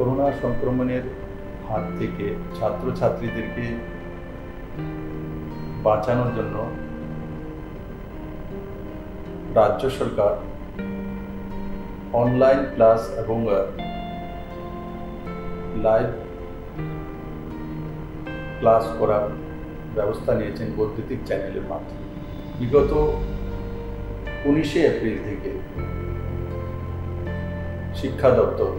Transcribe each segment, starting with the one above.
Corona সংক্রমণের হাত থেকে ছাত্রছাত্রীদেরকে বাঁচানোর জন্য রাজ্য সরকার অনলাইন ক্লাস এবং লাইভ ক্লাস করার ব্যবস্থা নিয়েছেন বৈদ্যুতিক চ্যানেলের মাধ্যমে। বিগত 19শে এপ্রিল থেকে শিক্ষা দপ্তর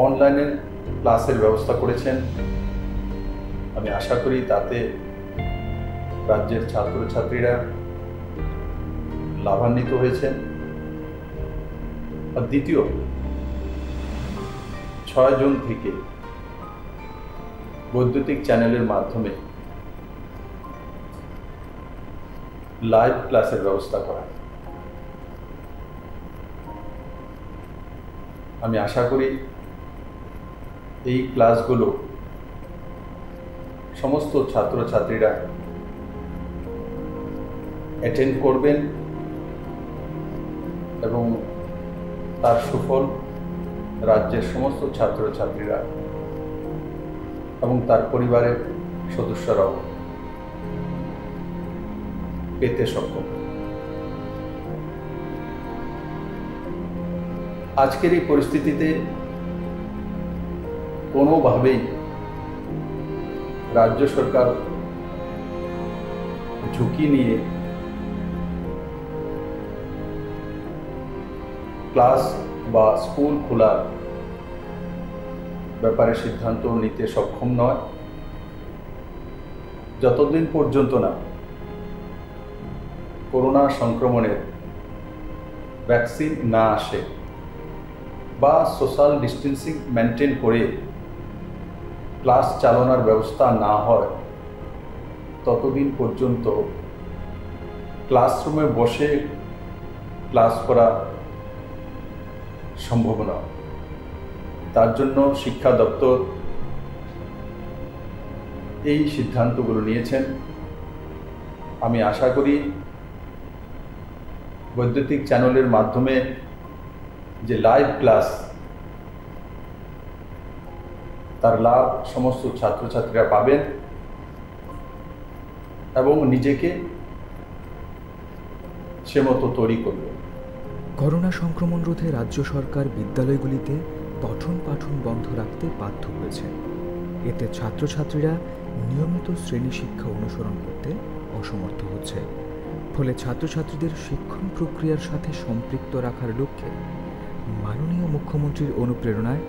অনলাইনে ক্লাসের ব্যবস্থা করেছেন। আমি আশা করি তাতে রাজ্যের ছাত্রছাত্রীরা লাভান্বিত হয়েছেন। আর দ্বিতীয় 6 জুন থেকে বৈদ্যুতিক চ্যানেলের মাধ্যমে লাইভ ক্লাসের ব্যবস্থা করা। আমি আশা করি এই ক্লাসগুলো সমস্ত ছাত্রছাত্রীরা অ্যাটেন্ড করবেন এবং তার সুফল রাজ্যের সমস্ত ছাত্রছাত্রীরা এবং তার পরিবারের সদস্যরাও পেতে সক্ষম। আজকের এই পরিস্থিতিতে কোনোভাবেই রাজ্য সরকার ঝুঁকি নিয়ে ক্লাস বা স্কুল খোলার ব্যাপারে সিদ্ধান্ত নিতে সক্ষম নয় যতদিন পর্যন্ত না করোনা সংক্রমণের ভ্যাকসিন না আসে বা সোশ্যাল ডিস্টেন্সিং মেনটেন করে ক্লাস চালানোর ব্যবস্থা না হয় ততদিন পর্যন্ত ক্লাসরুমে বসে ক্লাস করা সম্ভব নয়। তার জন্য শিক্ষা দপ্তর এই সিদ্ধান্তগুলো নিয়েছেন। আমি আশা করি বৈদ্যুতিক চ্যানেলের মাধ্যমে যে লাইভ ক্লাস তার লাভ সমস্ত ছাত্রছাত্রীরা পাবেন এবং নিজেকে সে মতো তৈরি করবে। করোনা সংক্রমণ রোধে রাজ্য সরকার বিদ্যালয়গুলিতে পঠন পাঠন বন্ধ রাখতে বাধ্য হয়েছে। এতে ছাত্রছাত্রীরা নিয়মিত শ্রেণী শিক্ষা অনুসরণ করতে অসমর্থ হচ্ছে। ফলে ছাত্রছাত্রীদের শিক্ষণ প্রক্রিয়ার সাথে সম্পৃক্ত রাখার লক্ষ্যে মাননীয় মুখ্যমন্ত্রীর অনুপ্রেরণায়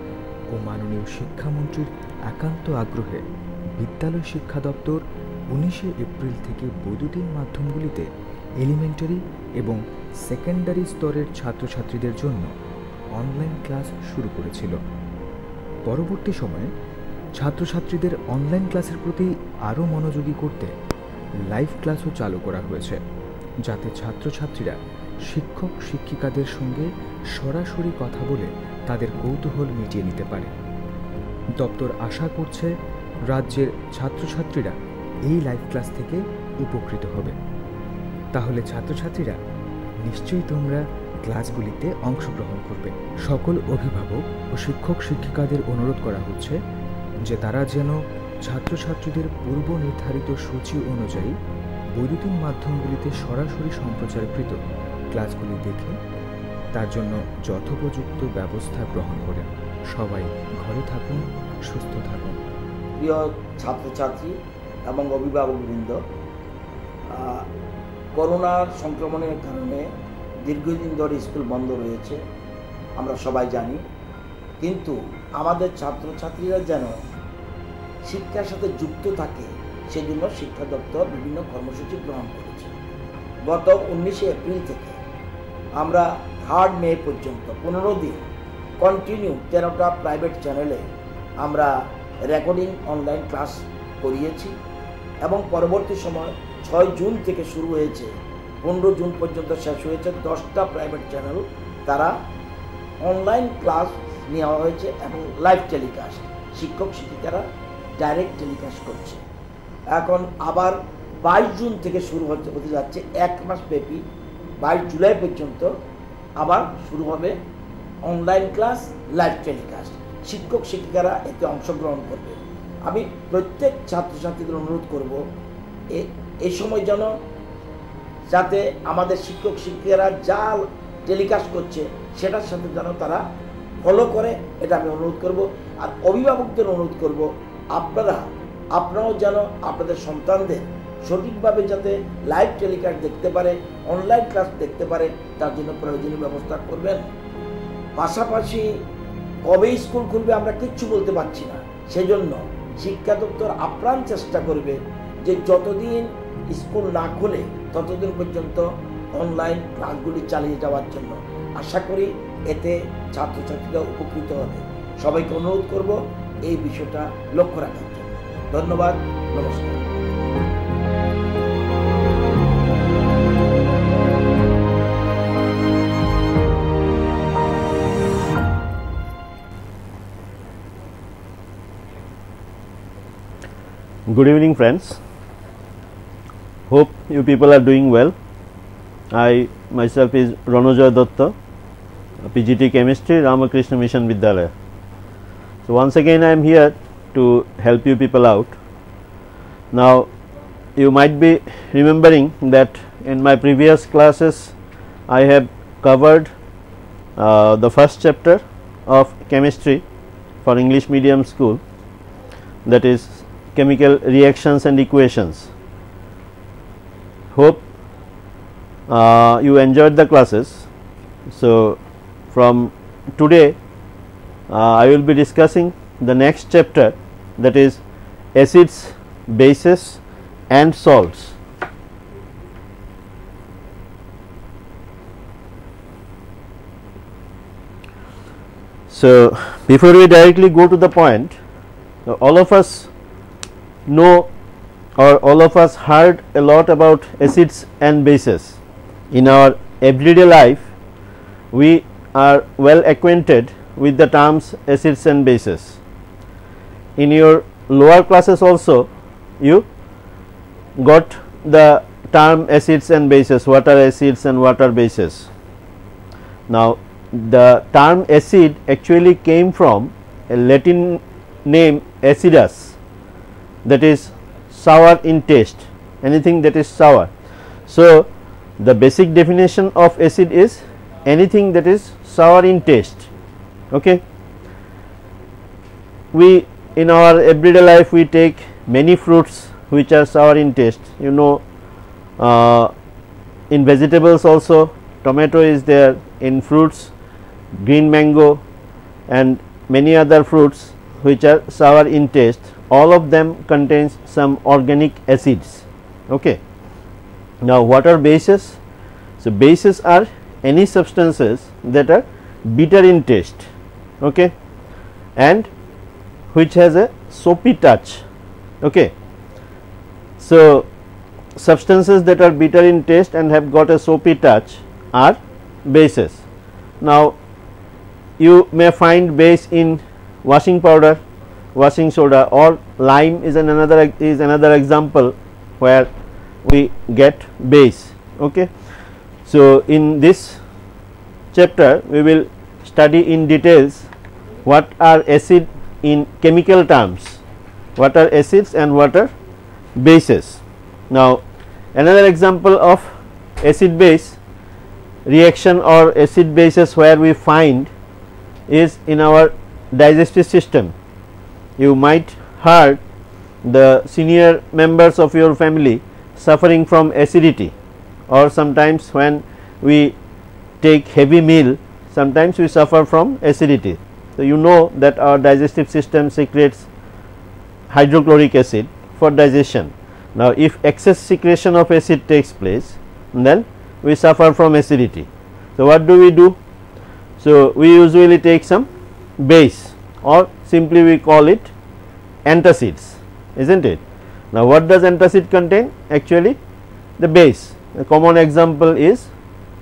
ও মাননীয় শিক্ষামন্ত্রীর একান্ত আগ্রহে বিদ্যালয় শিক্ষা দপ্তর 19শে এপ্রিল থেকে বৈদ্যুতিন মাধ্যমগুলিতে এলিমেন্টারি এবং সেকেন্ডারি স্তরের ছাত্রছাত্রীদের জন্য অনলাইন ক্লাস শুরু করেছিল। পরবর্তী সময়ে ছাত্রছাত্রীদের অনলাইন ক্লাসের প্রতি আরও মনোযোগী করতে লাইভ ক্লাসও চালু করা হয়েছে, যাতে ছাত্রছাত্রীরা শিক্ষক শিক্ষিকাদের সঙ্গে সরাসরি কথা বলে তাদের কৌতূহল মিটিয়ে নিতে পারে। দপ্তর আশা করছে রাজ্যের ছাত্রছাত্রীরা এই লাইভ ক্লাস থেকে উপকৃত হবে। তাহলে ছাত্রছাত্রীরা নিশ্চয়ই তোমরা ক্লাসগুলিতে অংশগ্রহণ করবে। সকল অভিভাবক ও শিক্ষক শিক্ষিকাদের অনুরোধ করা হচ্ছে যে তারা যেন ছাত্রছাত্রীদের পূর্ব নির্ধারিত সূচি অনুযায়ী বৈদ্যুতিন মাধ্যমগুলিতে সরাসরি সম্প্রচারকৃত ক্লাসগুলি দেখে তার জন্য যথোপযুক্ত ব্যবস্থা গ্রহণ করেন। সবাই ঘরে থাকুন, সুস্থ থাকুন। প্রিয় ছাত্রছাত্রী এবং অভিভাবকবৃন্দ, করোনার সংক্রমণের কারণে দীর্ঘদিন ধরে স্কুল বন্ধ রয়েছে, আমরা সবাই জানি। কিন্তু আমাদের ছাত্রছাত্রীরা যেন শিক্ষার সাথে যুক্ত থাকে সেজন্য শিক্ষা দপ্তর বিভিন্ন কর্মসূচি গ্রহণ করেছে। গত 19শে এপ্রিল থেকে আমরা 3 মে পর্যন্ত 15 দিন কন্টিনিউ 13টা প্রাইভেট চ্যানেলে আমরা রেকর্ডিং অনলাইন ক্লাস করিয়েছি এবং পরবর্তী সময় 6 জুন থেকে শুরু হয়েছে, 15 জুন পর্যন্ত শেষ হয়েছে 10টা প্রাইভেট চ্যানেল তারা অনলাইন ক্লাস নেওয়া হয়েছে এবং লাইভ টেলিকাস্ট শিক্ষক শিক্ষিকারা ডাইরেক্ট টেলিকাস্ট করছে। এখন আবার 22 জুন থেকে শুরু হতে যাচ্ছে, 1 মাস ব্যাপী 22 জুলাই পর্যন্ত আবার শুরু হবে অনলাইন ক্লাস, লাইভ টেলিকাস্ট। শিক্ষক শিক্ষিকারা এতে অংশগ্রহণ করবে। আমি প্রত্যেক ছাত্রছাত্রীদের অনুরোধ করব এই সময় যেন যাতে আমাদের শিক্ষক শিক্ষিকারা যা টেলিকাস্ট করছে সেটার সাথে যেন তারা ফলো করে, এটা আমি অনুরোধ করব। আর অভিভাবকদের অনুরোধ করব আপনারাও যেন আপনাদের সন্তানদের সঠিকভাবে যাতে লাইভ টেলিকাস্ট দেখতে পারে, অনলাইন ক্লাস দেখতে পারে, তার জন্য প্রয়োজনীয় ব্যবস্থা করবেন। পাশাপাশি কবে স্কুল খুলবে আমরা কিচ্ছু বলতে পারছি না, সেজন্য শিক্ষা দপ্তর আপ্রাণ চেষ্টা করবে যে যতদিন স্কুল না খুলে ততদিন পর্যন্ত অনলাইন ক্লাসগুলি চালিয়ে যাওয়ার জন্য। আশা করি এতে ছাত্রছাত্রীরা উপকৃত হবে। সবাইকে অনুরোধ করব এই বিষয়টা লক্ষ্য রাখার জন্য। ধন্যবাদ, নমস্কার। Good evening, friends. Hope you people are doing well. I myself is Ranojoy Datta, PGT Chemistry, Ramakrishna Mission Vidyalaya. So once again I am here to help you people out. Now you might be remembering that in my previous classes I have covered the first chapter of chemistry for English medium school, that is chemical reactions and equations. Hope you enjoyed the classes. So from today I will be discussing the next chapter, that is acids, bases and salts. So before we directly go to the point, all of us know or all of us heard a lot about acids and bases. In our everyday life we are well acquainted with the terms acids and bases. In your lower classes also you got the term acids and bases, what are acids and what are bases. Now the term acid actually came from a Latin name acidus, that is sour in taste, anything that is sour. So the basic definition of acid is anything that is sour in taste. Okay, we in our everyday life we take many fruits which are sour in taste. You know, in vegetables also tomato is there, in fruits green mango and many other fruits which are sour in taste. All of them contains some organic acids. Okay. Now what are bases? So bases are any substances that are bitter in taste, okay, and which has a soapy touch. Okay. So substances that are bitter in taste and have got a soapy touch are bases. Now you may find base in washing powder, washing soda, or lime is another example where we get base. Okay. So in this chapter we will study in details what are acid in chemical terms, what are acids and what are bases. Now another example of acid base reaction or acid bases where we find is in our digestive system. You might heard the senior members of your family suffering from acidity, or sometimes when we take heavy meal sometimes we suffer from acidity. So you know that our digestive system secretes hydrochloric acid for digestion. Now if excess secretion of acid takes place, then we suffer from acidity. So what do? So we usually take some base, or simply we call it antacids, isn't it? Now what does antacid contain? Actually the base. A common example is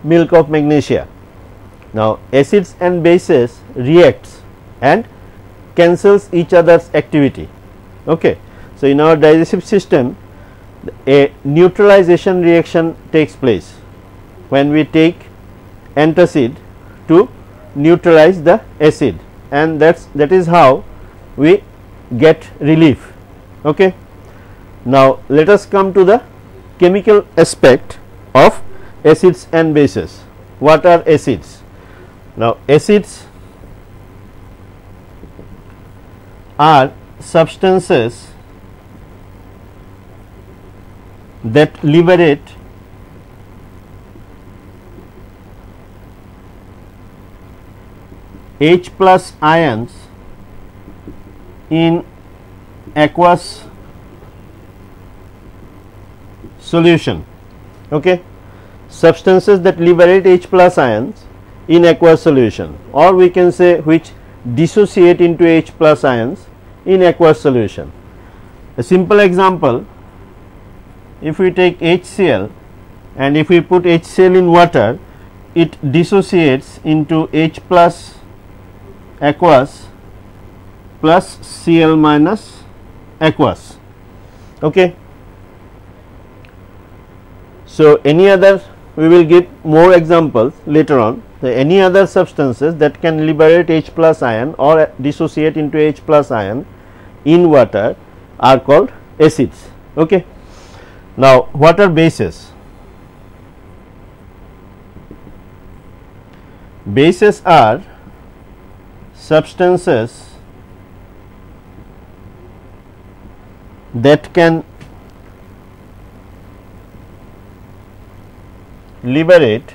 milk of magnesia. Now acids and bases reacts and cancels each other's activity. Okay. So in our digestive system a neutralization reaction takes place when we take antacid to neutralize the acid, and that is how we get relief. Okay. Now, let us come to the chemical aspect of acids and bases. What are acids? Now, acids are substances that liberate H plus ions in aqueous solution. Okay. Substances that liberate H plus ions in aqueous solution, or we can say which dissociate into H plus ions in aqueous solution. A simple example, if we take HCl and if we put HCl in water, it dissociates into H plus aqueous plus Cl minus aqueous. Okay. So, any other, we will give more examples later on. So, any other substances that can liberate H plus ion or dissociate into H plus ion in water are called acids. Okay. Now, what are bases? Bases are substances that can liberate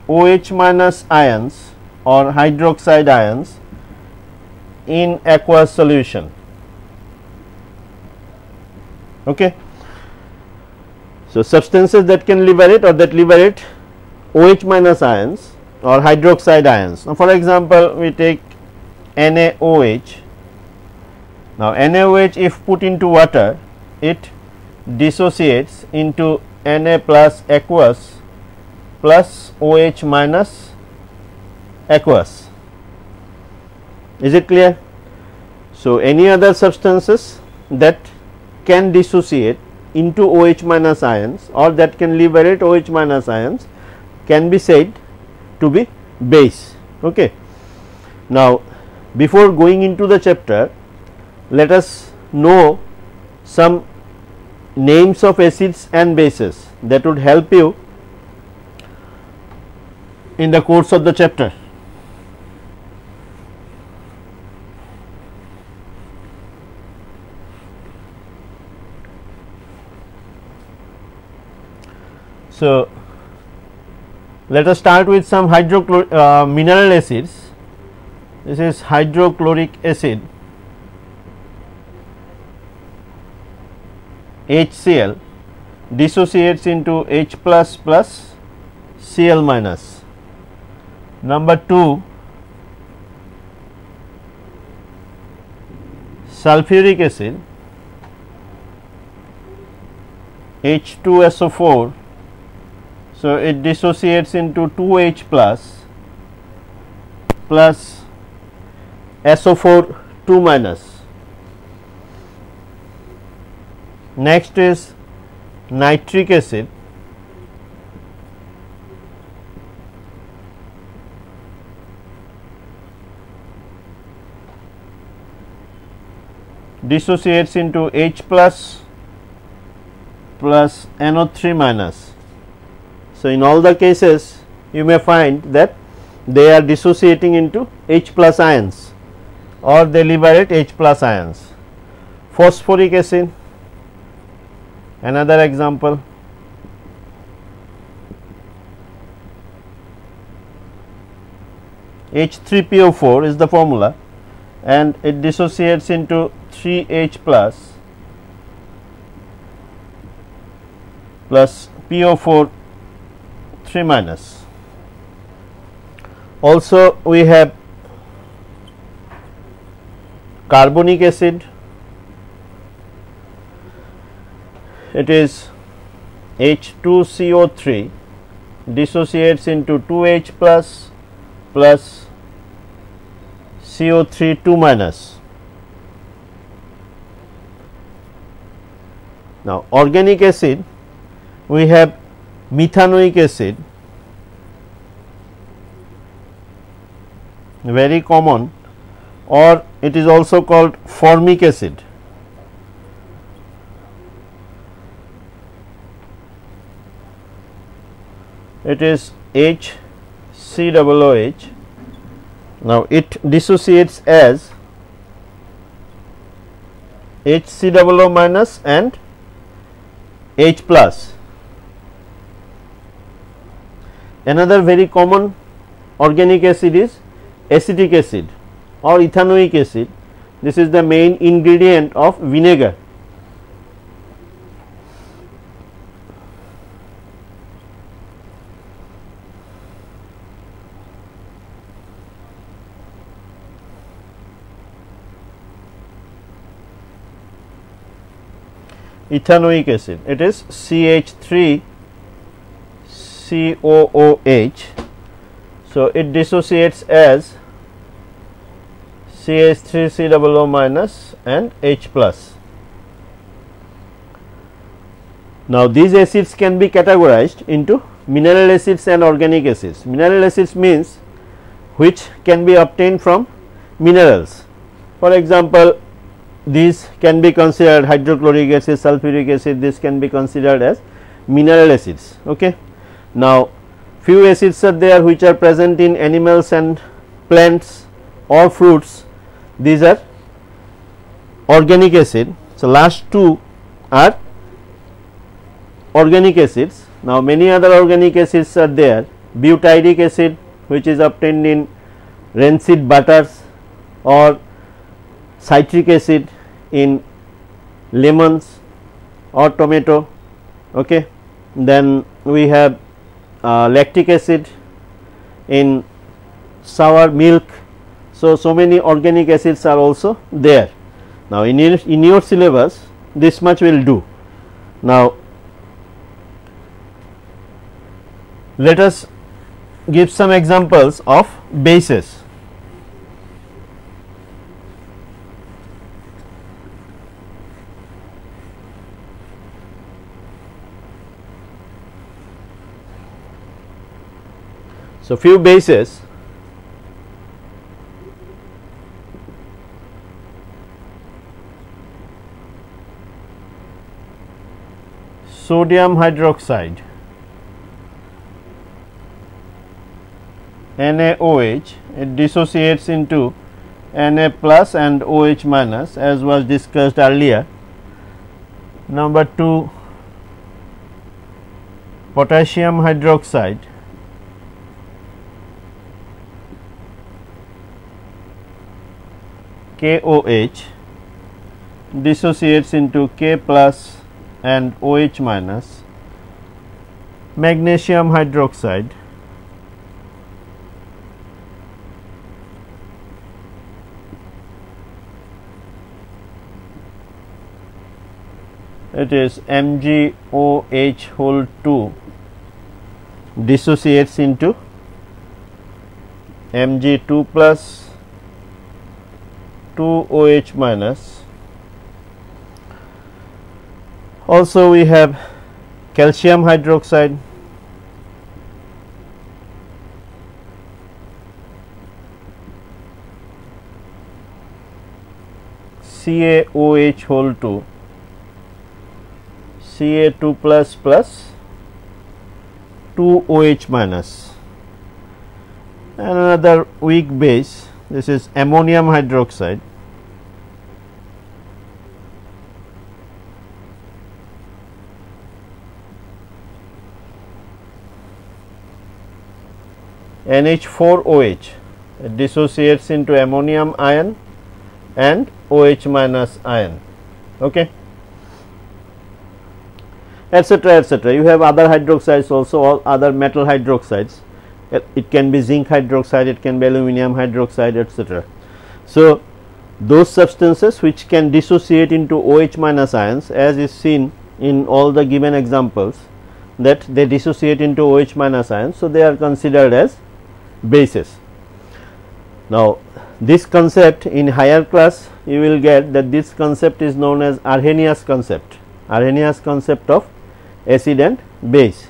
OH minus ions or hydroxide ions in aqueous solution. Okay. So, substances that can liberate or that liberate OH minus ions or hydroxide ions. Now, for example, we take NaOH. Now, NaOH if put into water, it dissociates into Na plus aqueous plus OH minus aqueous. Is it clear? So, any other substances that can dissociate into OH minus ions or that can liberate OH minus ions can be said to be base. Okay. Now, before going into the chapter, let us know some names of acids and bases that would help you in the course of the chapter. So, let us start with some mineral acids. This is hydrochloric acid, HCl dissociates into H plus plus Cl minus. Number 2, sulfuric acid, H2SO4. So, it dissociates into 2H plus SO4 2 minus. Next is nitric acid, dissociates into H plus NO3 minus. So, in all the cases you may find that they are dissociating into H plus ions or they liberate H plus ions. Phosphoric acid, another example. H3PO4 is the formula and it dissociates into 3H plus PO4 3 minus. Also we have carbonic acid. It is H2CO3 dissociates into 2H plus CO3 2 minus. Now, organic acid, we have methanoic acid, very common, or it is also called formic acid. It is HCOOH. Now, it dissociates as HCOO minus and H plus. Another very common organic acid is acetic acid or ethanoic acid. This is the main ingredient of vinegar. Ethanoic acid, it is CH3COOH. So, it dissociates as CH3COO minus and H plus. Now, these acids can be categorized into mineral acids and organic acids. Mineral acids means which can be obtained from minerals. For example, these can be considered hydrochloric acid, sulfuric acid, this can be considered as mineral acids. Okay. Now, few acids are there which are present in animals and plants or fruits, these are organic acid. So, last two are organic acids. Now, many other organic acids are there, butyric acid which is obtained in rancid butters, or citric acid in lemons or tomato. Okay. Then we have lactic acid in sour milk. So many organic acids are also there. Now, in your syllabus this much will do. Now, let us give some examples of bases. So, few bases. Sodium hydroxide, NaOH, it dissociates into Na plus and OH minus as was discussed earlier. Number 2, potassium hydroxide, KOH, dissociates into K plus and OH minus. Magnesium hydroxide, it is MgOH whole 2, dissociates into Mg2 plus 2OH minus. Also we have calcium hydroxide, CaOH whole 2, Ca2 plus plus 2OH minus. And another weak base, this is ammonium hydroxide, NH4OH, it dissociates into ammonium ion and OH minus ion, okay, etc., etc. You have other hydroxides also, all other metal hydroxides. It can be zinc hydroxide, it can be aluminum hydroxide, etc. So, those substances which can dissociate into OH minus ions, as is seen in all the given examples, that they dissociate into OH minus ions. So, they are considered as bases. Now, this concept in higher class you will get that this concept is known as Arrhenius concept, Arrhenius concept of acid and base.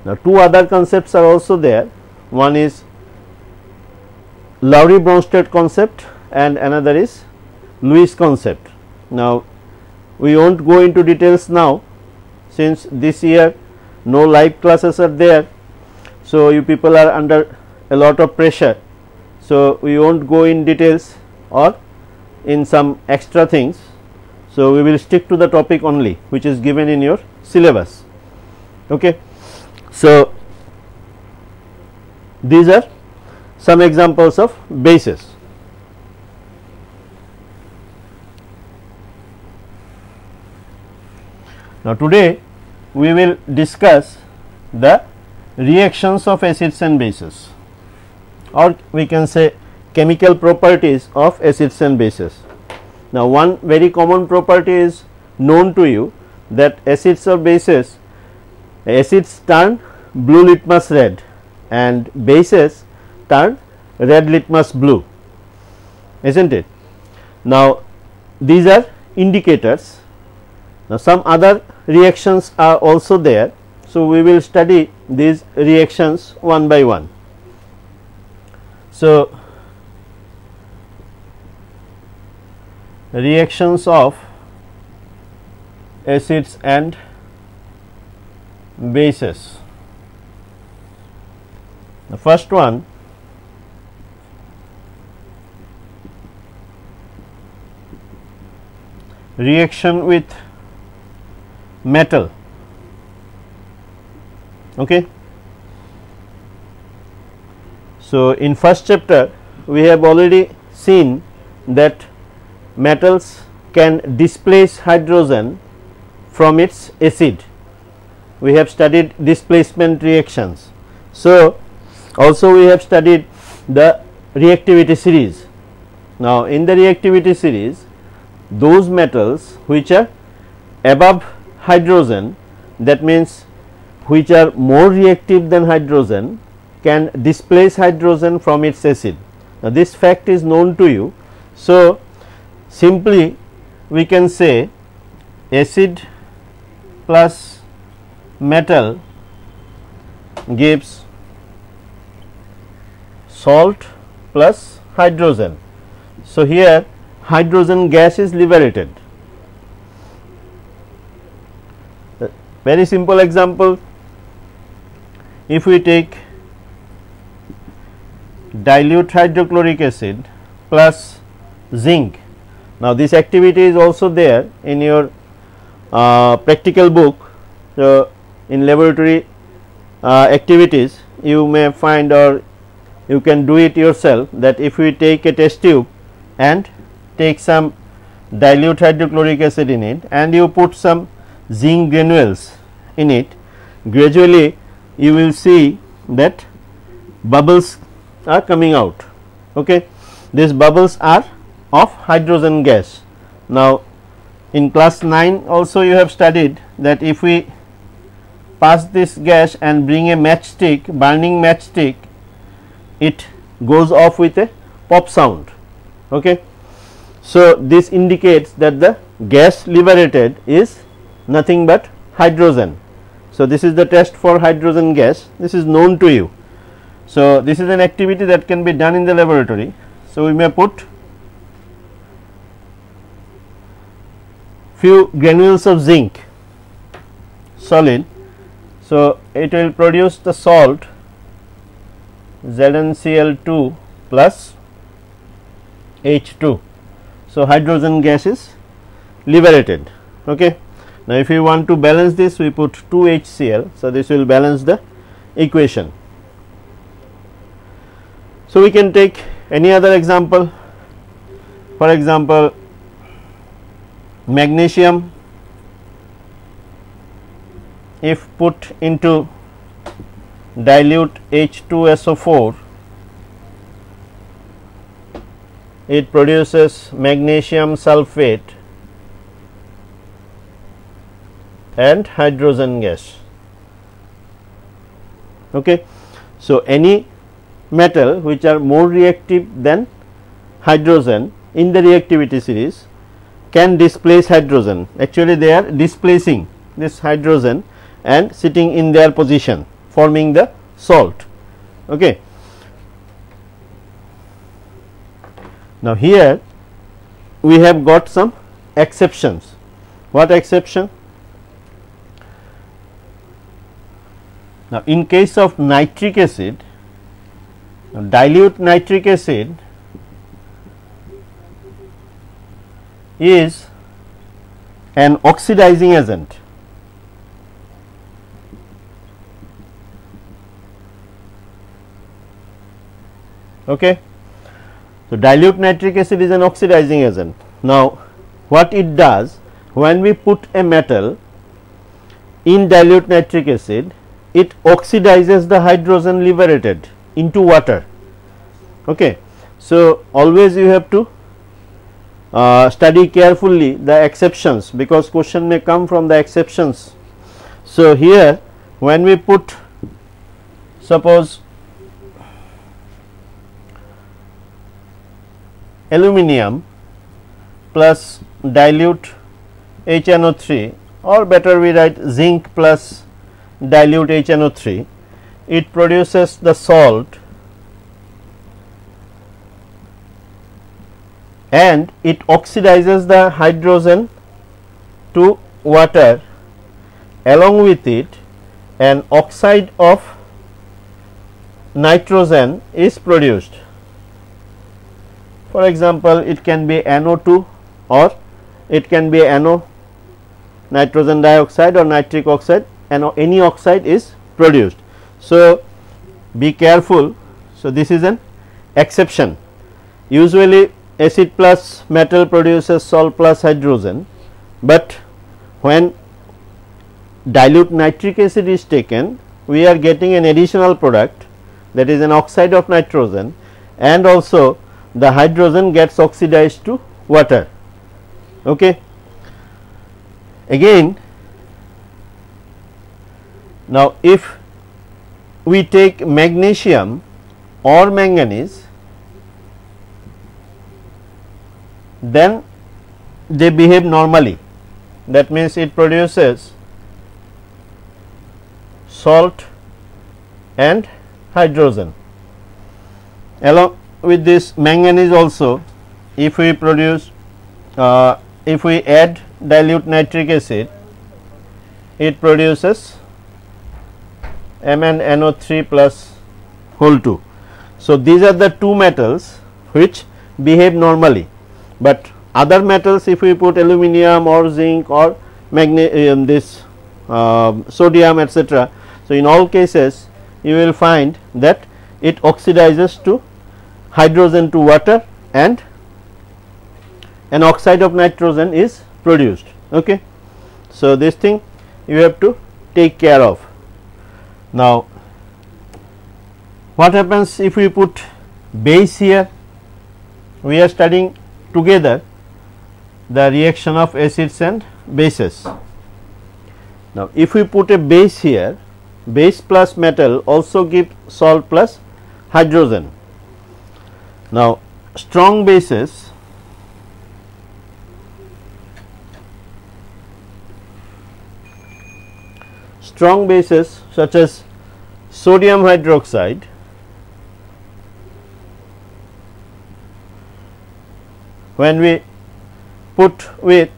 Now, two other concepts are also there. One is Lowry-Bronsted concept and another is Lewis concept. Now, we will not go into details now, since this year no live classes are there. So, you people are under a lot of pressure. So, we will not go in details or in some extra things. So, we will stick to the topic only which is given in your syllabus. Okay. So, these are some examples of bases. Now, today we will discuss the reactions of acids and bases, or we can say chemical properties of acids and bases. Now, one very common property is known to you, that acids or bases, acids turn blue litmus red and bases turn red litmus blue, isn't it? Now, these are indicators. Now, some other reactions are also there. So, we will study these reactions one by one. So, reactions of acids and bases. The first one, reaction with metal. Okay. So, in first chapter we have already seen that metals can displace hydrogen from its acid. We have studied displacement reactions. So, also we have studied the reactivity series. Now, in the reactivity series, those metals which are above hydrogen, that means which are more reactive than hydrogen, can displace hydrogen from its acid. Now, this fact is known to you. So, simply we can say acid plus metal gives salt plus hydrogen. So, here hydrogen gas is liberated. Very simple example, if we take dilute hydrochloric acid plus zinc. Now, this activity is also there in your practical book. So, in laboratory activities you may find, or you can do it yourself, that if we take a test tube and take some dilute hydrochloric acid in it and you put some zinc granules in it, gradually you will see that bubbles are coming out. Okay. These bubbles are of hydrogen gas. Now, in class 9 also you have studied that if we pass this gas and bring a matchstick, burning matchstick, it goes off with a pop sound. Okay. So, this indicates that the gas liberated is nothing but hydrogen. So, this is the test for hydrogen gas, this is known to you. So, this is an activity that can be done in the laboratory. So, we may put few granules of zinc solid. So, it will produce the salt ZnCl2 plus H2. So, hydrogen gas is liberated. Okay. Now, if we want to balance this, we put 2 HCl. So, this will balance the equation. So, we can take any other example. For example, magnesium, if put into dilute H2SO4, it produces magnesium sulfate and hydrogen gas. Okay. So, any metal which are more reactive than hydrogen in the reactivity series can displace hydrogen. Actually, they are displacing this hydrogen and sitting in their position, forming the salt. Okay. Now, here we have got some exceptions. What exception? Now, in case of nitric acid, dilute nitric acid is an oxidizing agent. Okay. So, dilute nitric acid is an oxidizing agent. Now, what it does, when we put a metal in dilute nitric acid, it oxidizes the hydrogen liberated into water. Okay. So, always you have to study carefully the exceptions, because question may come from the exceptions. So, here when we put, suppose aluminum plus dilute HNO3, or better we write zinc plus dilute HNO3, it produces the salt and it oxidizes the hydrogen to water. Along with it, an oxide of nitrogen is produced. For example, it can be NO2 or it can be NO, nitrogen dioxide, or nitric oxide, and any oxide is produced. So, be careful. So, this is an exception. Usually acid plus metal produces salt plus hydrogen, but when dilute nitric acid is taken, we are getting an additional product, that is an oxide of nitrogen, and also the hydrogen gets oxidized to water. Okay. Again, now if we take magnesium or manganese, then they behave normally. That means it produces salt and hydrogen. Along with this manganese also, if we produce if we add dilute nitric acid, it produces MnNO3 plus whole 2. So, these are the two metals which behave normally, but other metals, if we put aluminum or zinc or magnesium, this sodium, etc. So, in all cases you will find that it oxidizes to hydrogen to water and an oxide of nitrogen is produced. Okay. So, this thing you have to take care of. Now, what happens if we put base here? We are studying together the reaction of acids and bases. Now, if we put a base here, base plus metal also give salt plus hydrogen. Now, strong bases, such as sodium hydroxide, when we put with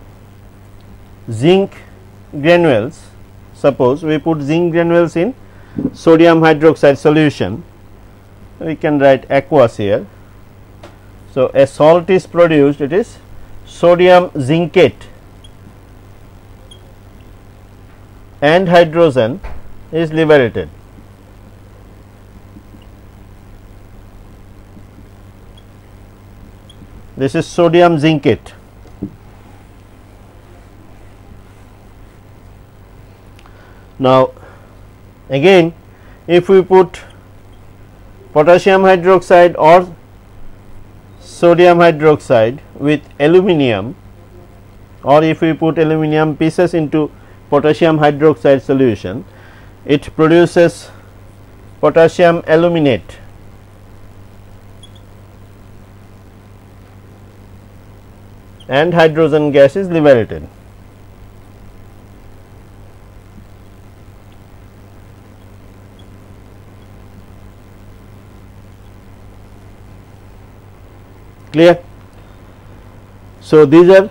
zinc granules, suppose we put zinc granules in sodium hydroxide solution, we can write aqueous here. So, a salt is produced, it is sodium zincate, and hydrogen is liberated. This is sodium zincate. Now, again if we put potassium hydroxide or sodium hydroxide with aluminum, or if we put aluminum pieces into potassium hydroxide solution, it produces potassium aluminate. And hydrogen gas is liberated. Clear? So, these are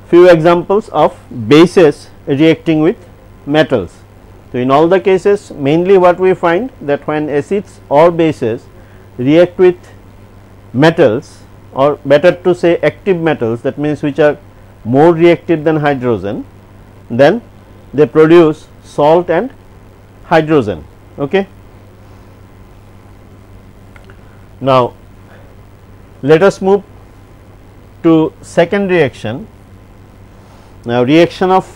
few examples of bases reacting with metals. So, in all the cases mainly what we find that when acids or bases react with metals, or better to say active metals, that means which are more reactive than hydrogen, then they produce salt and hydrogen. Okay. Now, let us move to second reaction. Now, reaction of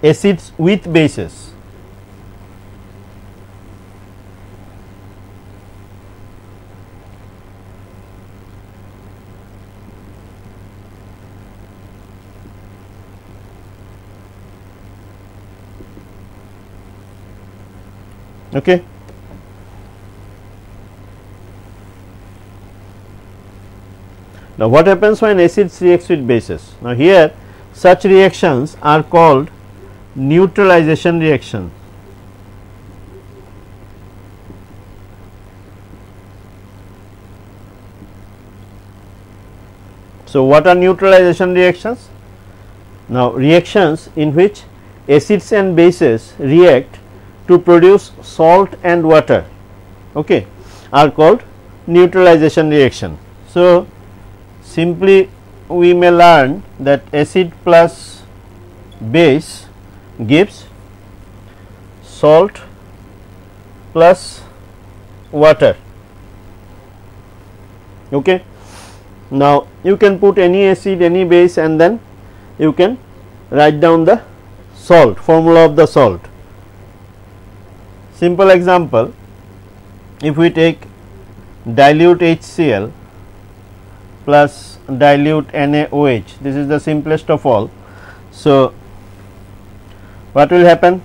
acids with bases. Okay. Now, what happens when acids reacts with bases? Now, here such reactions are called neutralization reaction. So, what are neutralization reactions? Now, reactions in which acids and bases react to produce salt and water, okay, are called neutralization reaction. So, simply we may learn that acid plus base gives salt plus water. Okay. Now, you can put any acid, any base, and then you can write down the salt, formula of the salt. Simple example, if we take dilute HCl plus dilute NaOH, this is the simplest of all. So, what will happen?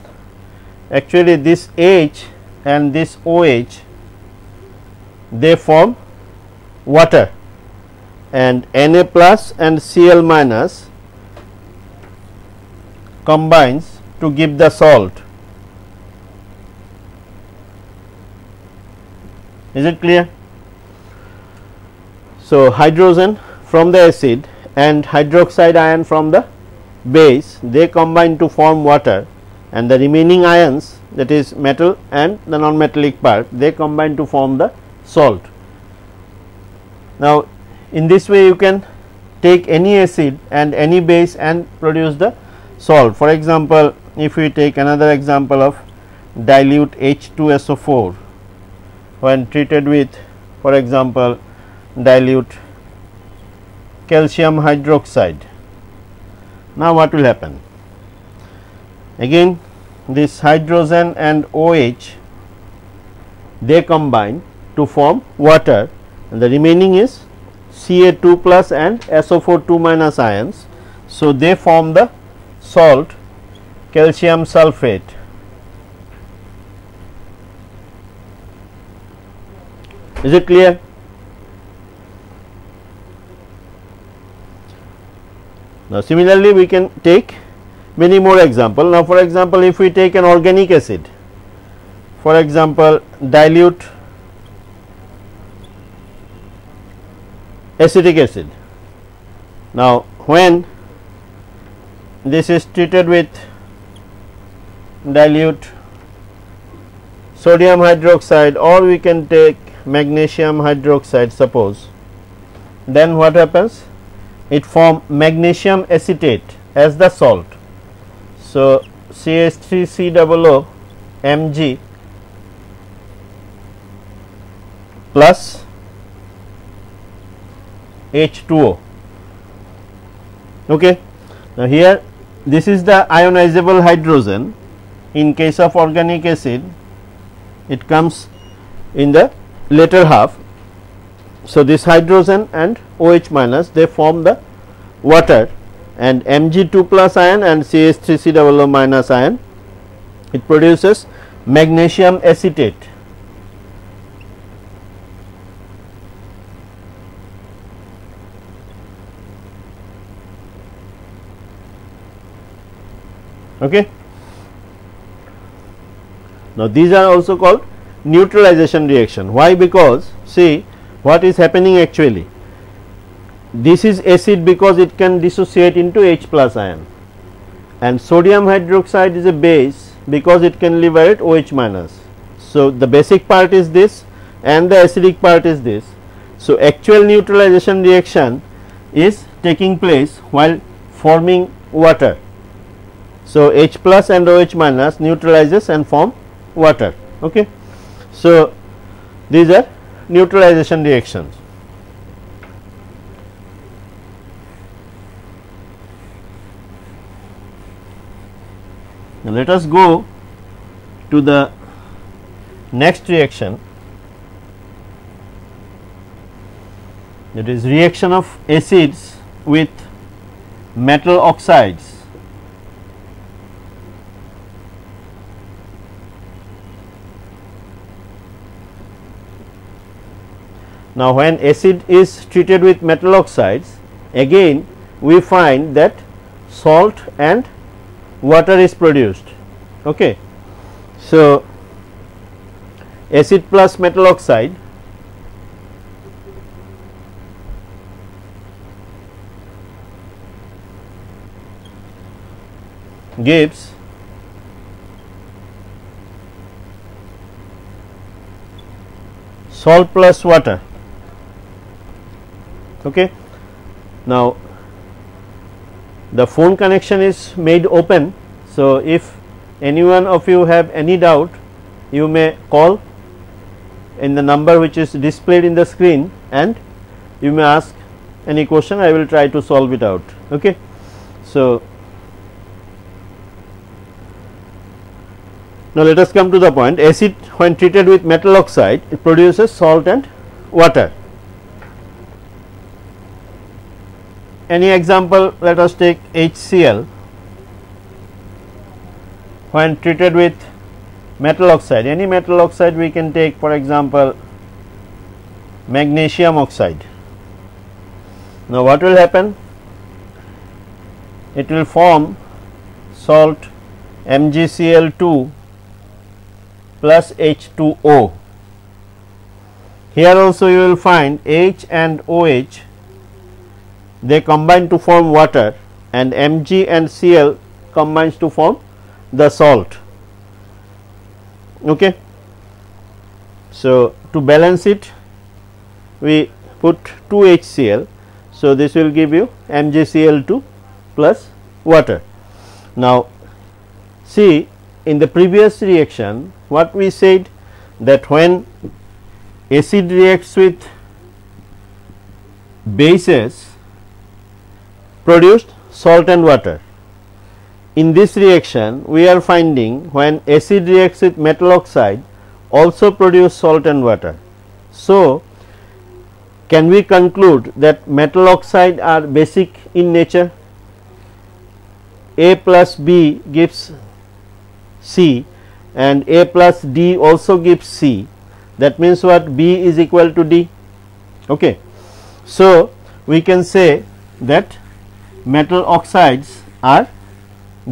Actually, this H and this OH, they form water, and Na plus and Cl minus combines to give the salt. Is it clear? So, hydrogen from the acid and hydroxide ion from the base, they combine to form water, and the remaining ions, that is metal and the non-metallic part, they combine to form the salt. Now, in this way you can take any acid and any base and produce the salt. For example, if we take another example of dilute H2SO4 when treated with, for example, dilute calcium hydroxide. Now, what will happen? Again, this hydrogen and OH, they combine to form water, and the remaining is Ca2 plus and SO4 2 minus ions. So, they form the salt calcium sulphate. Is it clear? Now, similarly, we can take many more examples. Now, for example, if we take an organic acid, for example, dilute acetic acid. Now, when this is treated with dilute sodium hydroxide, or we can take magnesium hydroxide suppose, then what happens? It forms magnesium acetate as the salt. So, CH3COO Mg plus H2O. Okay. Now, here this is the ionizable hydrogen. In case of organic acid, it comes in the later half. So, this hydrogen and OH minus, they form the water, and Mg2 plus ion and CH3COO minus ion, it produces magnesium acetate. Okay. Now, these are also called neutralization reaction. Why? Because see what is happening actually. this is acid because it can dissociate into H plus ion, and sodium hydroxide is a base because it can liberate OH minus. So, the basic part is this and the acidic part is this. So, actual neutralization reaction is taking place while forming water. So, H plus and OH minus neutralizes and form water. Okay. So, these are neutralization reactions. Now, let us go to the next reaction, that is reaction of acids with metal oxides. Now, when acid is treated with metal oxides, again we find that salt and water is produced. Okay. So, acid plus metal oxide gives salt plus water. Okay. Now, the phone connection is made open. So, if any one of you have any doubt, you may call in the number which is displayed in the screen and you may ask any question. I will try to solve it out. Okay. So, now let us come to the point. Acid when treated with metal oxide, it produces salt and water. Any example? Let us take HCl when treated with metal oxide. Any metal oxide we can take, for example, magnesium oxide. Now, what will happen? It will form salt MgCl2 plus H2O. Here also you will find H and OH, they combine to form water, and Mg and Cl combines to form the salt. Okay. So, to balance it, we put 2 HCl. So, this will give you MgCl2 plus water. Now, see, in the previous reaction what we said, that when acid reacts with bases produced salt and water. In this reaction we are finding when acid reacts with metal oxide also produce salt and water. So, can we conclude that metal oxide are basic in nature? A plus B gives C and A plus D also gives C. That means what? B is equal to D. Okay. So, we can say that metal oxides are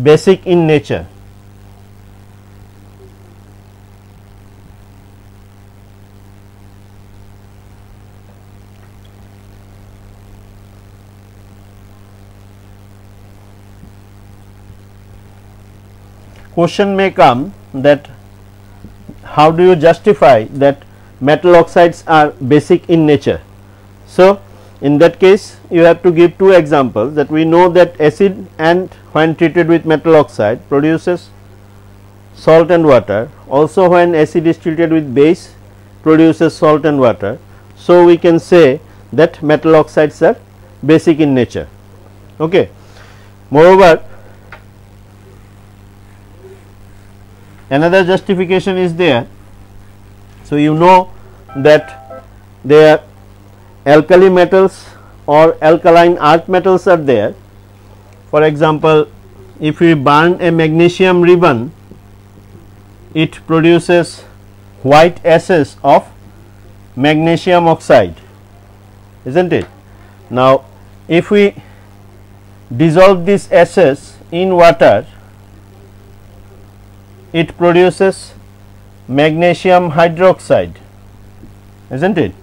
basic in nature. Question may come that how do you justify that metal oxides are basic in nature? So, in that case you have to give two examples, that we know that acid and when treated with metal oxide produces salt and water, also when acid is treated with base produces salt and water. So, we can say that metal oxides are basic in nature. Okay. Moreover, another justification is there. So, you know that there alkali metals or alkaline earth metals are there. For example, if we burn a magnesium ribbon, it produces white ashes of magnesium oxide, isn't it? Now, if we dissolve these ashes in water, it produces magnesium hydroxide, isn't it?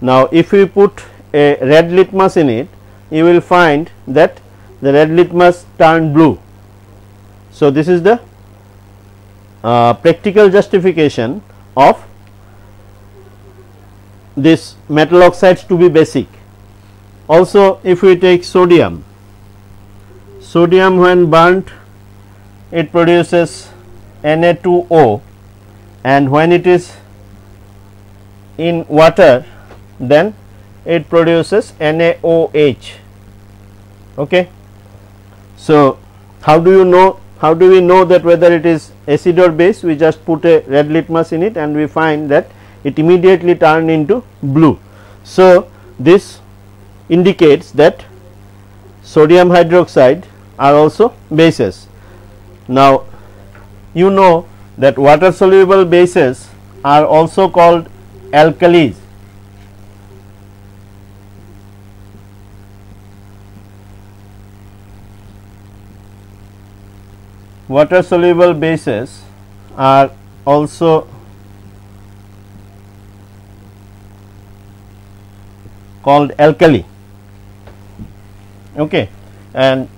Now, if we put a red litmus in it, you will find that the red litmus turn blue. So, this is the practical justification of this metal oxides to be basic. Also, if we take sodium, sodium when burnt, it produces Na2O, and when it is in water, then it produces NaOH. Okay. So, how do we know that whether it is acid or base? We just put a red litmus in it and we find that it immediately turn into blue. So, this indicates that sodium hydroxide are also bases. Now, you know that water soluble bases are also called alkalis. Water soluble bases are also called alkali. Okay. And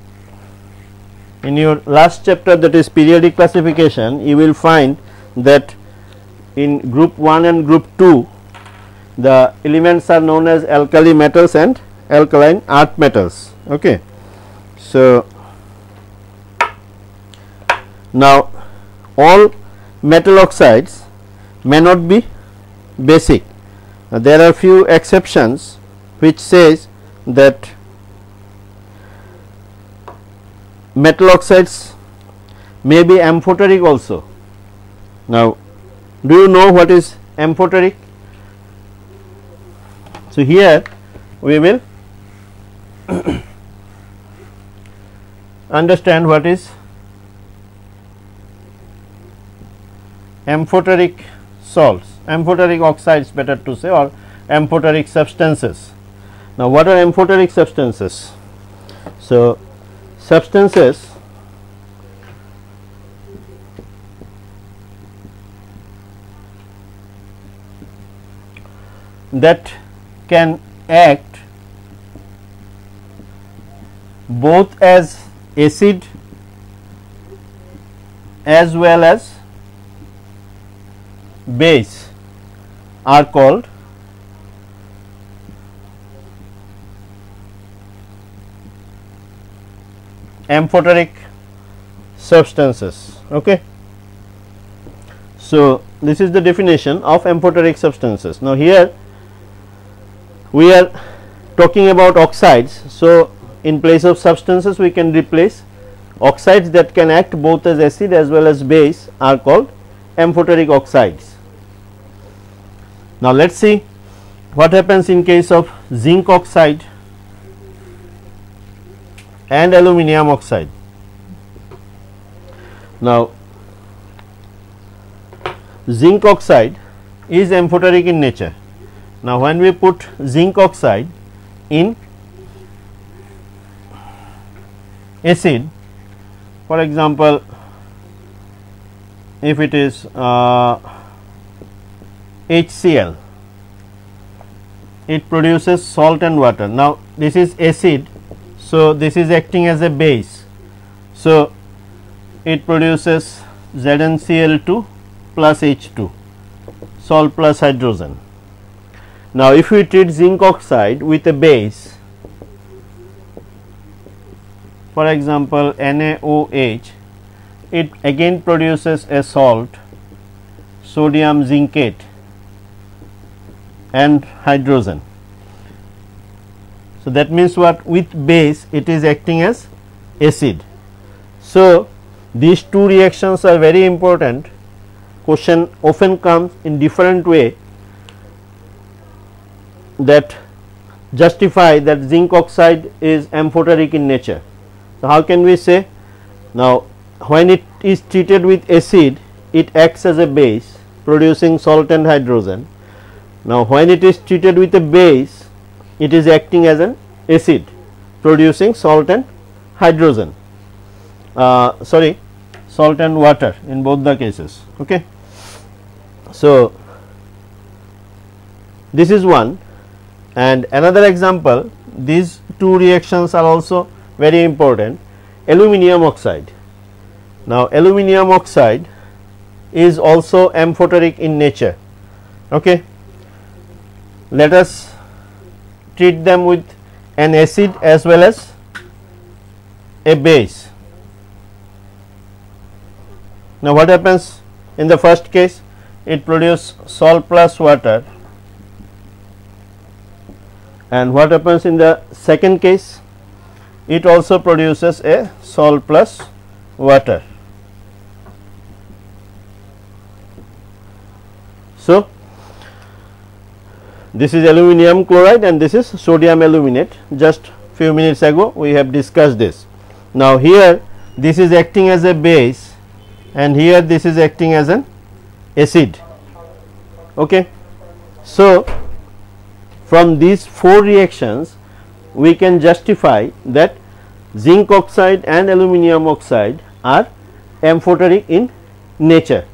in your last chapter, that is periodic classification, you will find that in group 1 and group 2 the elements are known as alkali metals and alkaline earth metals. Okay. So, now all metal oxides may not be basic. There are few exceptions which says that metal oxides may be amphoteric also. Now, do you know what is amphoteric? So, here we will understand what is amphoteric salts, amphoteric oxides better to say, or amphoteric substances. Now, what are amphoteric substances? So, substances that can act both as acid as well as base are called amphoteric substances. Okay. So, this is the definition of amphoteric substances. Now, here we are talking about oxides. So, in place of substances we can replace oxides that can act both as acid as well as base are called amphoteric oxides. Now, let us see what happens in case of zinc oxide and aluminum oxide. Now, zinc oxide is amphoteric in nature. Now, when we put zinc oxide in acid, for example, if it is HCl, it produces salt and water. Now, this is acid, so this is acting as a base. So, it produces ZnCl2 plus H2, salt plus hydrogen. Now, if we treat zinc oxide with a base, for example, NaOH, it again produces a salt, sodium zincate and hydrogen. So, that means what? With base it is acting as acid. So, these two reactions are very important. Question often comes in different way that justify that zinc oxide is amphoteric in nature. So, how can we say? Now, when it is treated with acid, it acts as a base producing salt and hydrogen. Now, when it is treated with a base, it is acting as an acid producing salt and hydrogen, salt and water in both the cases. Okay. So, this is one, And another example, these two reactions are also very important. Aluminium oxide. Now, aluminium oxide is also amphoteric in nature. Okay. Let us treat them with an acid as well as a base. Now, what happens in the first case? It produces salt plus water, and what happens in the second case? It also produces a salt plus water. So, this is aluminium chloride and this is sodium aluminate. Just few minutes ago we have discussed this. Now, here this is acting as a base and here this is acting as an acid. Okay. So, from these four reactions we can justify that zinc oxide and aluminium oxide are amphoteric in nature.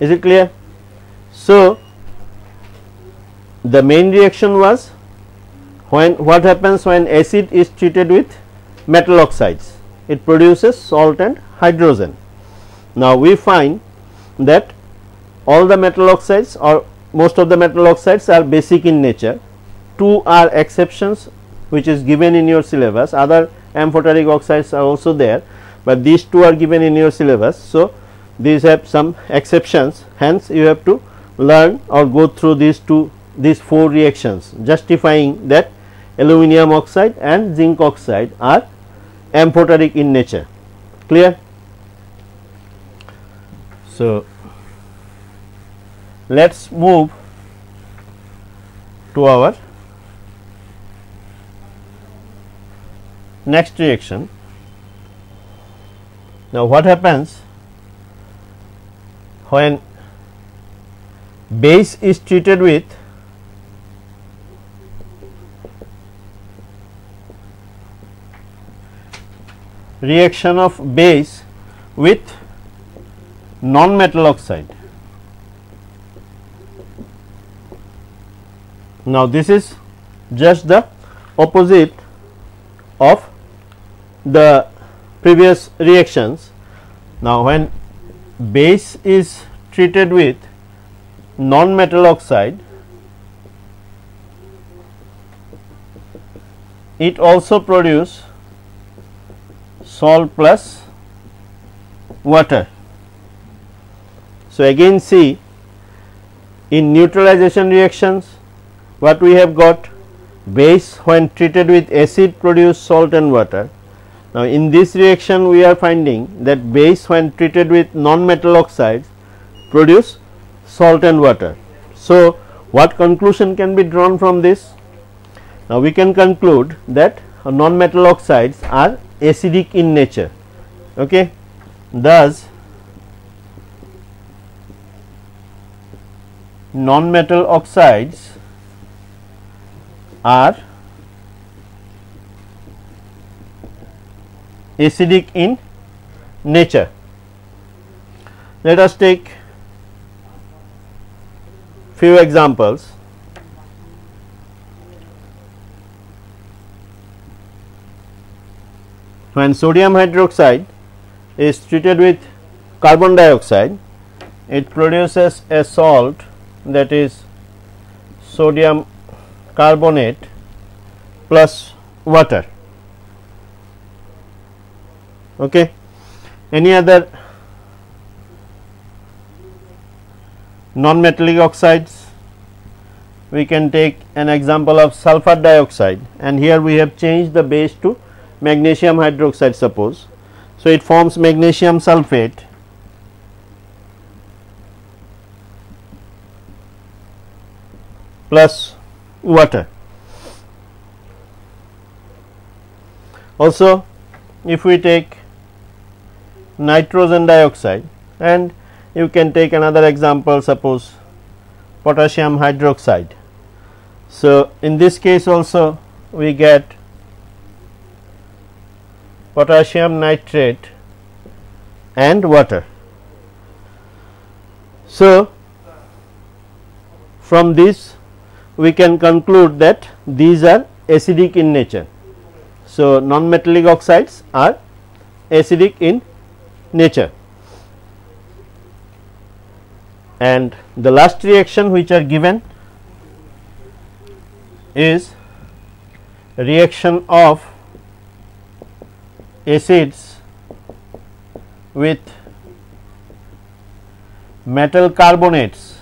Is it clear? So, the main reaction was what happens when acid is treated with metal oxides? It produces salt and hydrogen. Now, we find that all the metal oxides or most of the metal oxides are basic in nature. Two are exceptions which is given in your syllabus. Other amphoteric oxides are also there, but these two are given in your syllabus. So, these have some exceptions, hence you have to learn or go through these four reactions justifying that aluminium oxide and zinc oxide are amphoteric in nature. Clear? So, let us move to our next reaction. Now, what happens when base is treated with reaction of base with non-metal oxide? Now, this is just the opposite of the previous reactions. Now, when base is treated with non-metal oxide, it also produces salt plus water. So, again see, in neutralization reactions what we have got, base when treated with acid produce salt and water. Now, in this reaction we are finding that base when treated with non-metal oxides produce salt and water. So, what conclusion can be drawn from this? Now, we can conclude that non-metal oxides are acidic in nature. Okay. Thus, non-metal oxides are acidic in nature. Let us take few examples. When sodium hydroxide is treated with carbon dioxide, it produces a salt, that is sodium carbonate plus water. Okay. Any other non-metallic oxides? We can take an example of sulfur dioxide, and here we have changed the base to magnesium hydroxide, suppose. So, it forms magnesium sulfate plus water. Also, if we take nitrogen dioxide, and you can take another example, suppose potassium hydroxide. So, in this case also we get potassium nitrate and water. So, from this we can conclude that these are acidic in nature. So, non-metallic oxides are acidic in nature. And the last reaction which are given is reaction of acids with metal carbonates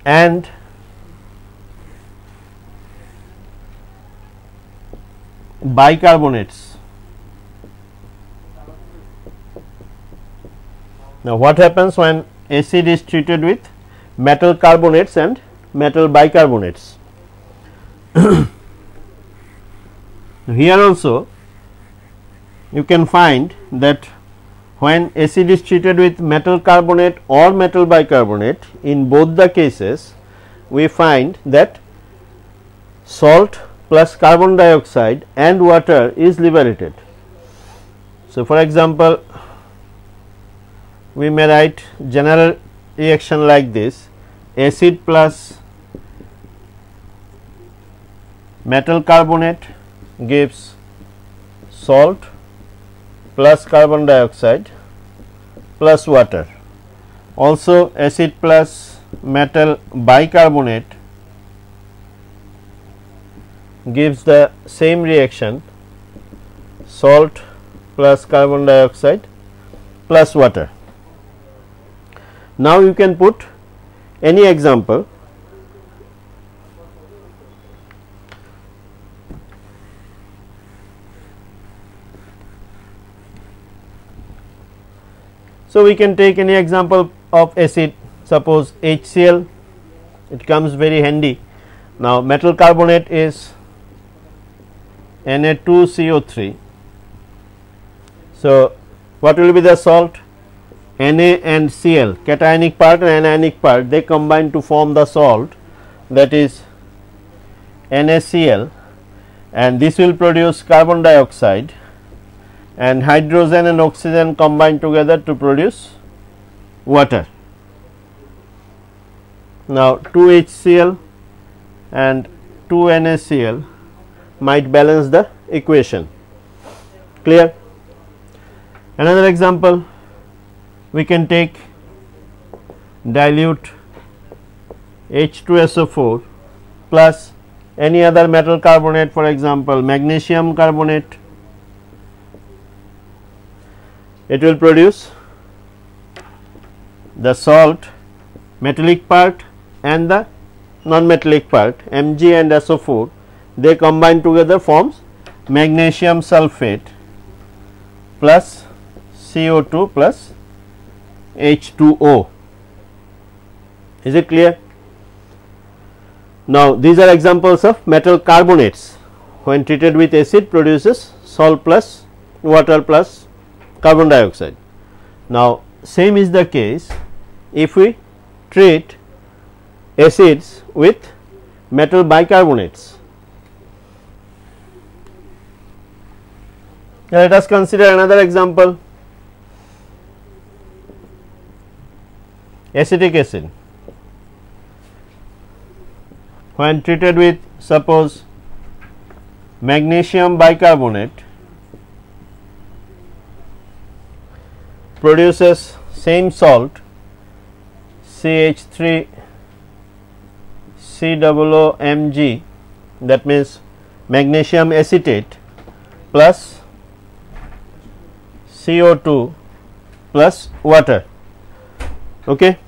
and bicarbonates. Now, what happens when acid is treated with metal carbonates and metal bicarbonates? Here also you can find that when acid is treated with metal carbonate or metal bicarbonate, in both the cases we find that salt plus carbon dioxide and water is liberated. So, for example, we may write general reaction like this: acid plus metal carbonate gives salt plus carbon dioxide plus water. Also, acid plus metal bicarbonate gives the same reaction, salt plus carbon dioxide plus water. Now, you can put any example. So, we can take any example of acid, suppose HCl, it comes very handy. Now, metal carbonate is Na2CO3. So, what will be the salt? Na and Cl, cationic part and anionic part, they combine to form the salt, that is NaCl, and this will produce carbon dioxide, and hydrogen and oxygen combine together to produce water. Now, 2 HCl and 2 NaCl might balance the equation. Clear? Another example, we can take dilute H2SO4 plus any other metal carbonate, for example magnesium carbonate. It will produce the salt, metallic part and the non-metallic part, Mg and SO4, they combine together forms magnesium sulfate plus CO2 plus H2O. Is it clear? Now, these are examples of metal carbonates, when treated with acid produces salt plus water plus carbon dioxide. Now, same is the case if we treat acids with metal bicarbonates. Now, let us consider another example, acetic acid. When treated with, suppose magnesium bicarbonate, produces same salt CH3 COOMg, that means magnesium acetate plus CO2 plus water. Okay.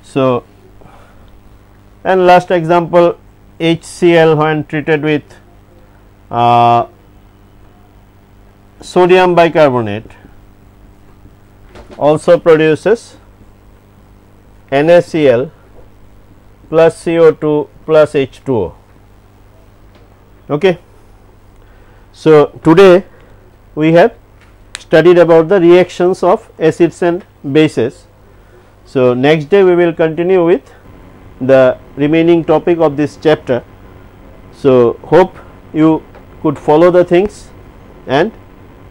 So, and last example, HCl when treated with sodium bicarbonate also produces NaCl plus CO2 plus H2O. Okay. So, today we have studied about the reactions of acids and bases. So, next day we will continue with the remaining topic of this chapter. So, hope you could follow the things and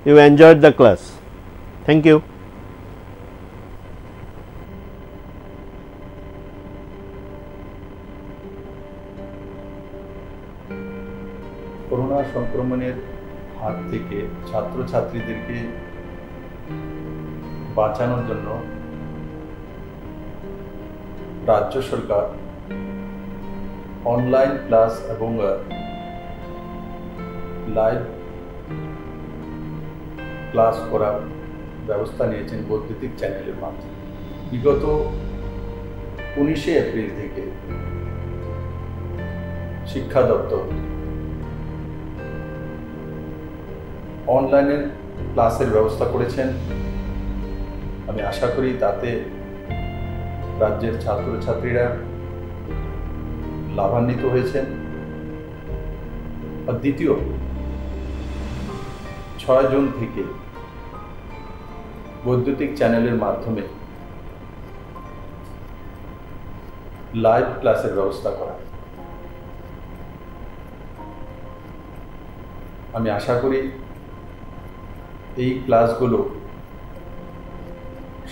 you enjoyed the class. Thank you. সংক্রমণের হাত থেকে ছাত্রছাত্রীদেরকে বাঁচানোর জন্য রাজ্য সরকার online class এবং live class করার ব্যবস্থা নিয়েছেন বৈদ্যুতিক চ্যানেলের মাধ্যমে। বিগত 19শে এপ্রিল থেকে শিক্ষা দপ্তর অনলাইনে ক্লাসের ব্যবস্থা করেছেন। আমি আশা করি তাতে রাজ্যের ছাত্রছাত্রীরা লাভান্বিত হয়েছেন। আর দ্বিতীয় 6 জুন থেকে বৈদ্যুতিক চ্যানেলের মাধ্যমে লাইভ ক্লাসের ব্যবস্থা করা। আমি আশা করি এই ক্লাসগুলো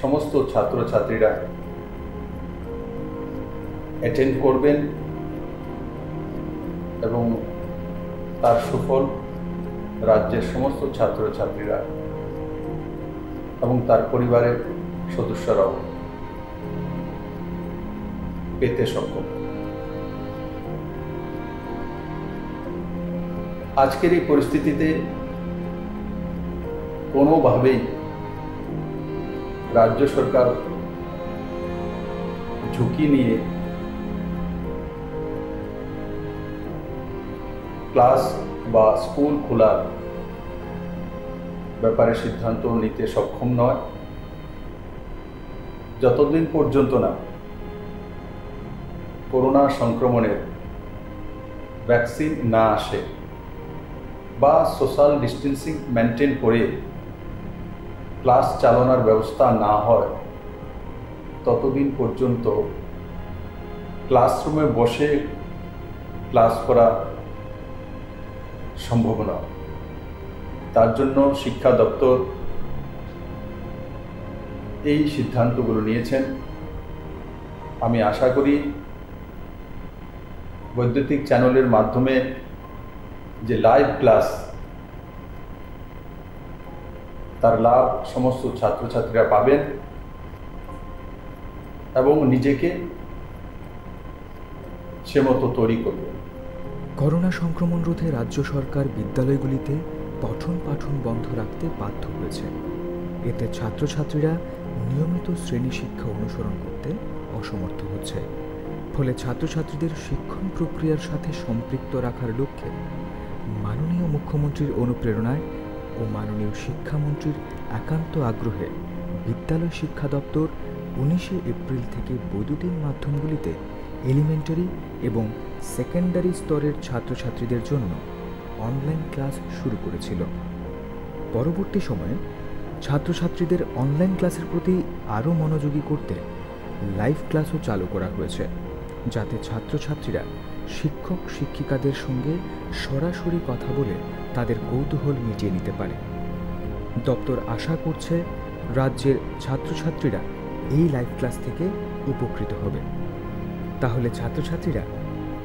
সমস্ত ছাত্রছাত্রীরা অ্যাটেন্ড করবেন এবং তার সুফল রাজ্যের সমস্ত ছাত্রছাত্রীরা এবং তার পরিবারের সদস্যরাও পেতে সক্ষম। আজকের এই পরিস্থিতিতে কোনোভাবেই রাজ্য সরকার ঝুঁকি নিয়ে ক্লাস বা স্কুল খোলার ব্যাপারে সিদ্ধান্ত নিতে সক্ষম নয় যতদিন পর্যন্ত না করোনা সংক্রমণের ভ্যাকসিন না আসে বা সোশ্যাল ডিস্টেন্সিং মেনটেন করে ক্লাস চালানোর ব্যবস্থা না হয় ততদিন পর্যন্ত ক্লাসরুমে বসে ক্লাস করা সম্ভব নয়। তার জন্য শিক্ষা দপ্তর এই সিদ্ধান্তগুলো নিয়েছেন। আমি আশা করি বৈদ্যুতিক চ্যানেলের মাধ্যমে যে লাইভ ক্লাস তার লাভ সমস্ত ছাত্রছাত্রীরা পাবেন এবং নিজেকে সে মতো তৈরি করবেন। করোনা সংক্রমণ রোধে রাজ্য সরকার বিদ্যালয়গুলিতে পঠন পাঠন বন্ধ রাখতে বাধ্য হয়েছে। এতে ছাত্রছাত্রীরা নিয়মিত শ্রেণী শিক্ষা অনুসরণ করতে অসমর্থ হচ্ছে। ফলে ছাত্রছাত্রীদের শিক্ষণ প্রক্রিয়ার সাথে সম্পৃক্ত রাখার লক্ষ্যে মাননীয় মুখ্যমন্ত্রীর অনুপ্রেরণায় ও মাননীয় শিক্ষামন্ত্রীর একান্ত আগ্রহে বিদ্যালয় শিক্ষা দপ্তর 19শে এপ্রিল থেকে বৈদ্যুতিন মাধ্যমগুলিতে এলিমেন্টারি এবং সেকেন্ডারি স্তরের ছাত্রছাত্রীদের জন্য অনলাইন ক্লাস শুরু করেছিল। পরবর্তী সময়ে ছাত্রছাত্রীদের অনলাইন ক্লাসের প্রতি আরও মনোযোগী করতে লাইভ ক্লাসও চালু করা হয়েছে, যাতে ছাত্রছাত্রীরা শিক্ষক শিক্ষিকাদের সঙ্গে সরাসরি কথা বলে তাদের কৌতূহল মিটিয়ে নিতে পারে। দপ্তর আশা করছে রাজ্যের ছাত্রছাত্রীরা এই লাইভ ক্লাস থেকে উপকৃত হবে। তাহলে ছাত্রছাত্রীরা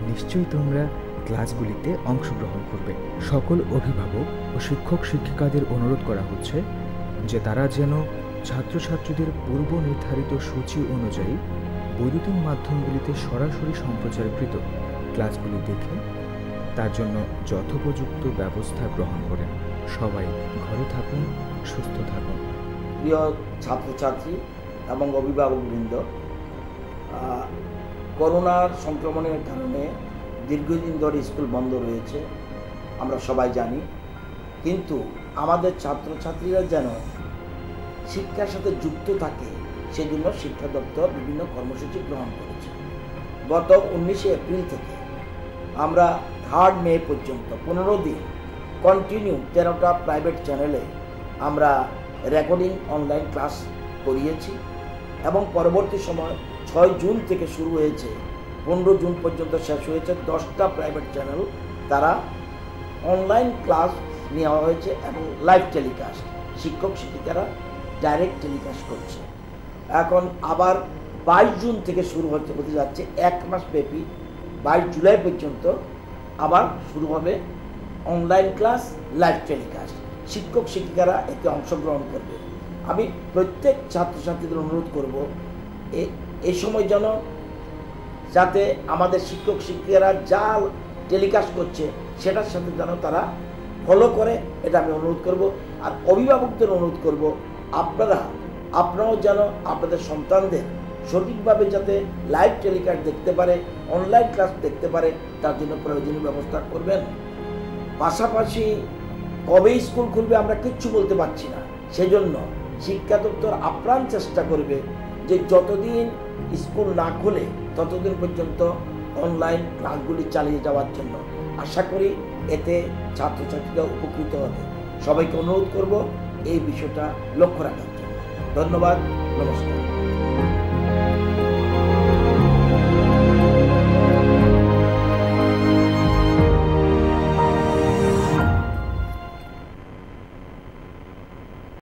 নিশ্চয়ই তোমরা ক্লাসগুলিতে অংশগ্রহণ করবে। সকল অভিভাবক ও শিক্ষক শিক্ষিকাদের অনুরোধ করা হচ্ছে যে তারা যেন ছাত্রছাত্রীদের পূর্ব নির্ধারিত সূচি অনুযায়ী বৈদ্যুতিন মাধ্যমগুলিতে সরাসরি সম্প্রচারকৃত ক্লাসগুলি দেখে তার জন্য যথোপযুক্ত ব্যবস্থা গ্রহণ করেন। সবাই ঘরে থাকুন, সুস্থ থাকুন। প্রিয় ছাত্রছাত্রী এবং অভিভাবকবৃন্দ, করোনার সংক্রমণের কারণে দীর্ঘদিন ধরে স্কুল বন্ধ রয়েছে, আমরা সবাই জানি। কিন্তু আমাদের ছাত্রছাত্রীরা যেন শিক্ষার সাথে যুক্ত থাকে সেজন্য শিক্ষা দপ্তর বিভিন্ন কর্মসূচি গ্রহণ করেছে। গত 19শে এপ্রিল থেকে আমরা 3 মে পর্যন্ত 15 দিন কন্টিনিউ 13টা প্রাইভেট চ্যানেলে আমরা রেকর্ডিং অনলাইন ক্লাস করিয়েছি এবং পরবর্তী সময় 6 জুন থেকে শুরু হয়েছে, 15 জুন পর্যন্ত শেষ হয়েছে। 10টা প্রাইভেট চ্যানেল তারা অনলাইন ক্লাস নেওয়া হয়েছে এবং লাইভ টেলিকাস্ট শিক্ষক শিক্ষিকারা ডাইরেক্ট টেলিকাস্ট করছে। এখন আবার 22 জুন থেকে শুরু হতে যাচ্ছে 1 মাস ব্যাপী, 22 জুলাই পর্যন্ত আবার শুরু হবে অনলাইন ক্লাস, লাইভ টেলিকাস্ট। শিক্ষক শিক্ষিকারা এতে অংশগ্রহণ করবে। আমি প্রত্যেক ছাত্রছাত্রীদের অনুরোধ করব এই সময় যেন যাতে আমাদের শিক্ষক শিক্ষিকারা যা টেলিকাস্ট করছে সেটার সাথে যেন তারা ফলো করে, এটা আমি অনুরোধ করব। আর অভিভাবকদের অনুরোধ করব আপনারাও যেন আপনাদের সন্তানদের সঠিকভাবে যাতে লাইভ টেলিকাস্ট দেখতে পারে, অনলাইন ক্লাস দেখতে পারে, তার জন্য প্রয়োজনীয় ব্যবস্থা করবেন। পাশাপাশি কবে স্কুল খুলবে আমরা কিচ্ছু বলতে পারছি না, সেজন্য শিক্ষা দপ্তর আপ্রাণ চেষ্টা করবে যে যতদিন স্কুল না খুলে ততদিন পর্যন্ত অনলাইন ক্লাসগুলি চালিয়ে যাওয়ার জন্য। আশা করি এতে ছাত্রছাত্রীরা উপকৃত হবে। সবাইকে অনুরোধ করব এই বিষয়টা লক্ষ্য রাখার জন্য। ধন্যবাদ, নমস্কার।